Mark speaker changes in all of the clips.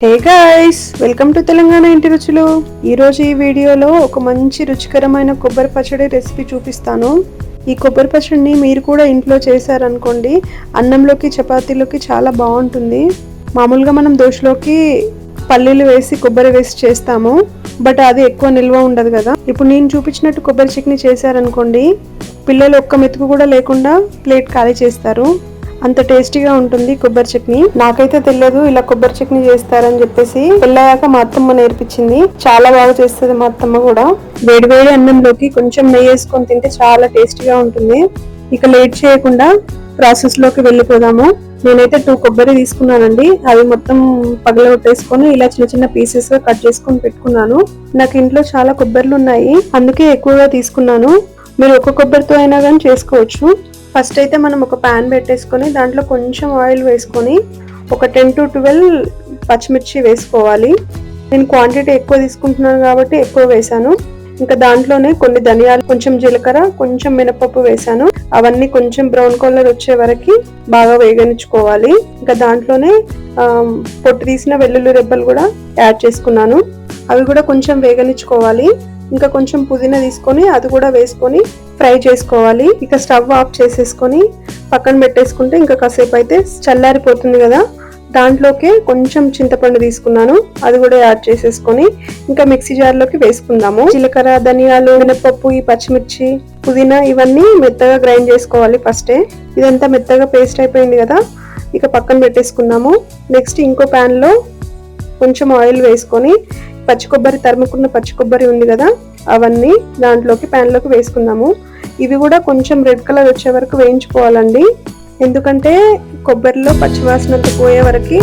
Speaker 1: Hey guys, welcome to Telangana ఇంటి రుచులు. ఈరోజు ఈ వీడియోలో ఒక మంచి రుచికరమైన కొబ్బరి పచ్చడి రెసిపీ చూపిస్తాను. ఈ కొబ్బరి పచ్చడిని మీరు కూడా ఇంట్లో చేశారనుకోండి, అన్నంలోకి చపాతీలోకి చాలా బాగుంటుంది. మామూలుగా మనం దోశలోకి పల్లీలు వేసి కొబ్బరి వేసి చేస్తాము, బట్ అది ఎక్కువ నిల్వ ఉండదు కదా. ఇప్పుడు నేను చూపించినట్టు కొబ్బరి చట్నీ చేశారనుకోండి, పిల్లలు ఒక్క మెతుకు కూడా లేకుండా ప్లేట్ ఖాళీ చేస్తారు. అంత టేస్టీగా ఉంటుంది కొబ్బరి చట్నీ. నాకైతే తెలియదు ఇలా కొబ్బరి చట్నీ చేస్తారని చెప్పేసి. పెళ్ళయ్యాక మా అత్తమ్మ నేర్పించింది. చాలా బాగా చేస్తుంది మా అత్తమ్మ కూడా. వేడి వేడి అన్నంలోకి కొంచెం నెయ్యి వేసుకొని తింటే చాలా టేస్టీగా ఉంటుంది. ఇక లేట్ చేయకుండా ప్రాసెస్ లోకి వెళ్ళిపోదాము. నేనైతే 2 కొబ్బరి తీసుకున్నానండి. అవి మొత్తం పగలగొట్టేసుకొని ఇలా చిన్న చిన్న పీసెస్ గా కట్ చేసుకొని పెట్టుకున్నాను. నాకు ఇంట్లో చాలా కొబ్బరిలు ఉన్నాయి, అందుకే ఎక్కువగా తీసుకున్నాను. మీరు ఒక కొబ్బరితో అయినా కానీ చేసుకోవచ్చు. ఫస్ట్ అయితే మనం ఒక ప్యాన్ పెట్టేసుకొని దాంట్లో కొంచెం ఆయిల్ వేసుకొని ఒక 10 to 12 పచ్చిమిర్చి వేసుకోవాలి. నేను క్వాంటిటీ ఎక్కువ తీసుకుంటున్నాను కాబట్టి ఎక్కువ వేసాను. ఇంకా దాంట్లోనే కొన్ని ధనియాలు, కొంచెం జీలకర్ర, కొంచెం మినపప్పు వేసాను. అవన్నీ కొంచెం బ్రౌన్ కలర్ వచ్చే వరకు బాగా వేగనిచ్చుకోవాలి. ఇంకా దాంట్లోనే పొట్టు తీసిన వెల్లుల్లి రెబ్బలు కూడా యాడ్ చేసుకున్నాను. అవి కూడా కొంచెం వేగనిచ్చుకోవాలి. ఇంకా కొంచెం పుదీనా తీసుకొని అది కూడా వేసుకొని ఫ్రై చేసుకోవాలి. ఇక స్టవ్ ఆఫ్ చేసేసుకొని పక్కన పెట్టేసుకుంటే ఇంకా కాసేపు అయితే చల్లారిపోతుంది కదా. దాంట్లోకి కొంచెం చింతపండు తీసుకున్నాను, అది కూడా యాడ్ చేసేసుకొని ఇంకా మిక్సీ జార్లోకి వేసుకుందాము. జీలకర్ర, ధనియాలు, మినపప్పు, ఈ పచ్చిమిర్చి, పుదీనా ఇవన్నీ మెత్తగా గ్రైండ్ చేసుకోవాలి ఫస్టే. ఇదంతా మెత్తగా పేస్ట్ అయిపోయింది కదా, ఇక పక్కన పెట్టేసుకున్నాము. నెక్స్ట్ ఇంకో ప్యాన్ లో కొంచెం ఆయిల్ వేసుకొని పచ్చి కొబ్బరి, తరుముకున్న పచ్చి కొబ్బరి ఉంది కదా, అవన్నీ దాంట్లోకి ప్యాన్ లోకి వేసుకుందాము. ఇవి కూడా కొంచెం రెడ్ కలర్ వచ్చే వరకు వేయించుకోవాలండి. ఎందుకంటే కొబ్బరిలో పచ్చివాసన పోయే వరకు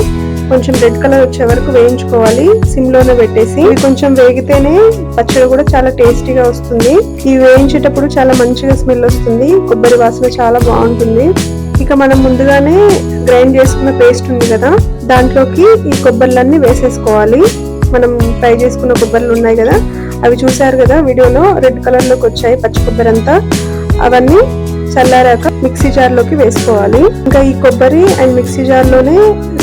Speaker 1: కొంచెం రెడ్ కలర్ వచ్చే వరకు వేయించుకోవాలి సిమ్ లోనే పెట్టేసి. ఇవి కొంచెం వేగితేనే పచ్చడి కూడా చాలా టేస్టీగా వస్తుంది. ఇవి వేయించేటప్పుడు చాలా మంచిగా స్మెల్ వస్తుంది, కొబ్బరి వాసన చాలా బాగుంటుంది. ఇక మనం ముందుగానే గ్రైండ్ చేసుకున్న పేస్ట్ ఉంది కదా, దాంట్లోకి ఈ కొబ్బరిలన్నీ వేసేసుకోవాలి. మనం ఫ్రై చేసుకున్న కొబ్బరిలు ఉన్నాయి కదా, అవి చూసారు కదా వీడియోలో, రెడ్ కలర్ లోకి వచ్చాయి పచ్చి కొబ్బరి అంతా. అవన్నీ చల్లారాక మిక్సీ జార్ లోకి వేసుకోవాలి. ఇంకా ఈ కొబ్బరి అండ్ మిక్సీ జార్ లోనే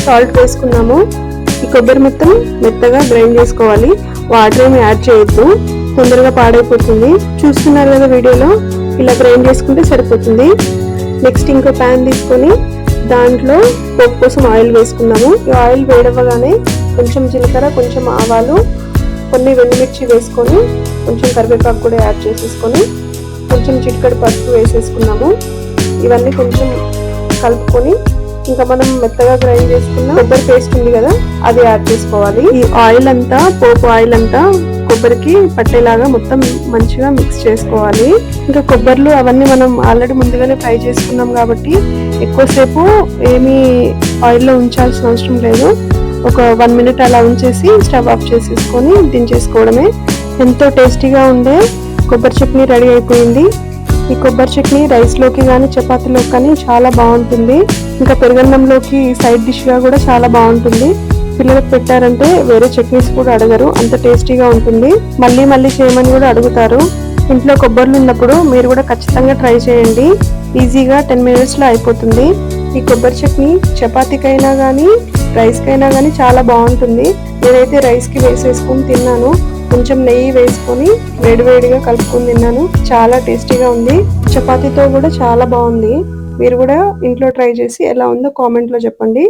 Speaker 1: సాల్ట్ వేసుకున్నాము. ఈ కొబ్బరి మొత్తం మెత్తగా గ్రైండ్ చేసుకోవాలి, వాటర్ ఏమి యాడ్ చేయొద్దు, తొందరగా పాడైపోతుంది. చూస్తున్నారు కదా వీడియోలో, ఇలా గ్రైండ్ చేసుకుంటే సరిపోతుంది. నెక్స్ట్ ఇంకో ప్యాన్ తీసుకొని దాంట్లో పోపు కోసం ఆయిల్ వేసుకున్నాము. ఈ ఆయిల్ వేడవగానే కొంచెం జీలకర్ర, కొంచెం ఆవాలు, కొన్ని వెండిమిర్చి వేసుకొని కొంచెం కరివేపాకు కూడా యాడ్ చేసేసుకొని కొంచెం చిటికెడు పసుపు వేసేసుకున్నాము. ఇవన్నీ కొంచెం కలుపుకొని ఇంకా మనం మెత్తగా గ్రైండ్ చేసుకున్న కొబ్బరి పేస్ట్ ఉంది కదా, అది యాడ్ చేసుకోవాలి. ఈ ఆయిల్ అంతా, పోపు ఆయిల్ అంతా కొబ్బరికి పట్టేలాగా మొత్తం మంచిగా మిక్స్ చేసుకోవాలి. ఇంకా కొబ్బరిలు అవన్నీ మనం ఆల్రెడీ ముందుగానే ఫ్రై చేసుకున్నాం కాబట్టి ఎక్కువసేపు ఏమీ ఆయిల్లో ఉంచాల్సిన అవసరం లేదు. ఒక 1 minute అలా ఉంచేసి స్టవ్ ఆఫ్ చేసేసుకొని దించేసుకోవడమే. ఎంతో టేస్టీగా ఉండే కొబ్బరి చట్నీ రెడీ అయిపోయింది. ఈ కొబ్బరి చట్నీ రైస్లోకి కానీ చపాతీలోకి కానీ చాలా బాగుంటుంది. ఇంకా పెరుగన్నంలోకి సైడ్ డిష్గా కూడా చాలా బాగుంటుంది. పిల్లలకు పెట్టారంటే వేరే చట్నీస్ కూడా అడగరు, అంత టేస్టీగా ఉంటుంది. మళ్ళీ మళ్ళీ చేయమని కూడా అడుగుతారు. ఇంట్లో కొబ్బరిలు ఉన్నప్పుడు మీరు కూడా ఖచ్చితంగా ట్రై చేయండి. ఈజీగా 10 minutesలో అయిపోతుంది. ఈ కొబ్బరి చట్నీ చపాతీకైనా కానీ రైస్కైనా కానీ చాలా బాగుంటుంది. నేనైతే రైస్కి వేసేసుకొని తిన్నాను. కొంచెం నెయ్యి వేసుకొని వేడివేడిగా కలుపుకొని తిన్నాను, చాలా టేస్టీగా ఉంది. చపాతీతో కూడా చాలా బాగుంది. మీరు కూడా ఇంట్లో ట్రై చేసి ఎలా ఉందో కామెంట్లో చెప్పండి.